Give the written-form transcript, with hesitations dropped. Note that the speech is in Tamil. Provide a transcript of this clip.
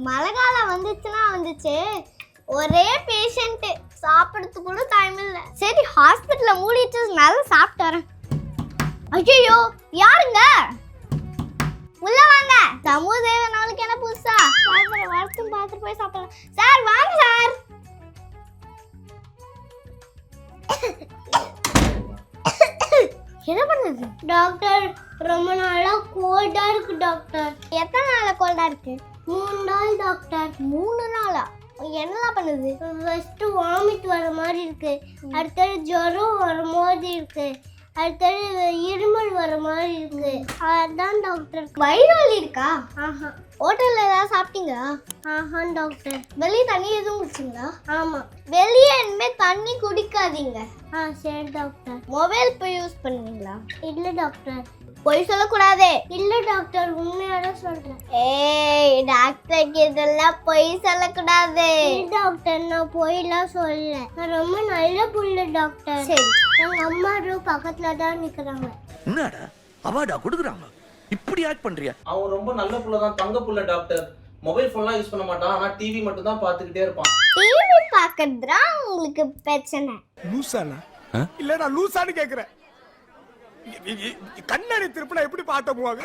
மழை காலம் வந்துச்சுன்னா வந்துச்சு, ஒரே பேஷண்ட், சாப்பிடறதுக்கு கூட டைம் இல்லை. சரி ஹாஸ்பிட்டல்ல மூடிட்டு நல்லா சாப்பிட்டு வரேன். ஐயோ யாருங்க? உள்ள வாங்க. சமூக நாளுக்கு என்ன புதுசா வளர்த்தும் பார்த்துட்டு போய் சாப்பிடலாம். சார் வாங்க சார். என்ன பண்ணுது டாக்டர்? ரொம்ப நாளா கோல்டா இருக்கு டாக்டர். எத்தனை நாளா கோல்டா இருக்கு? 3 நாள் டாக்டர். 3 நாளா? என்னலாம் பண்ணுது? ஃபர்ஸ்ட் வாமிட் வர மாதிரி இருக்கு, அடுத்தது ஜுரம் வர மாதிரி இருக்கு, அடுத்தது இருமல் வர மாதிரி இருக்கு. அதான் டாக்டர். வயிறு வலி இருக்கா? ஆஹா. ஹோட்டல்ல ஏதாவது சாப்பிட்டீங்களா? ஆஹா டாக்டர். வெளியே தண்ணி எதுவும் குடிச்சிங்களா? ஆமா. வெளியே இனிமே தண்ணி குடிக்காதீங்க. சரி டாக்டர். மொபைல் இப்போ யூஸ் பண்ணுவீங்களா? இல்ல டாக்டர். பொய் சொல்லக்கூடாது. இல்ல டாக்டர், உண்மையாதான் சொல்றேன். ஏய் டாக்டருக்கு இதெல்லாம் பொய் சொல்லக்கூடாது. டாக்டர் நான் பொய்லாம் சொல்லல, நான் ரொம்ப நல்ல புள்ள டாக்டர். சரி, எங்க அம்மா பக்கத்துல தான் நிக்கிறாங்க. என்னடா அவார்டா கொடுக்குறாங்க, இப்படி ஆக்ட் பண்றியா? அவன் ரொம்ப நல்ல புள்ள தான், தங்க புள்ள டாக்டர். மொபைல் போன்லாம் யூஸ் பண்ண மாட்டான், ஆனா டிவி மட்டும் தான் பார்த்துக்கிட்டே இருப்பான். டிவி பார்க்கறதுனா உங்களுக்கு பிரச்சனை. லூசானா? இல்ல நான் லூசான்னு கேக்குறேன். கண்ணாடி திருப்பினா எப்படி பார்த்த போவாங்க?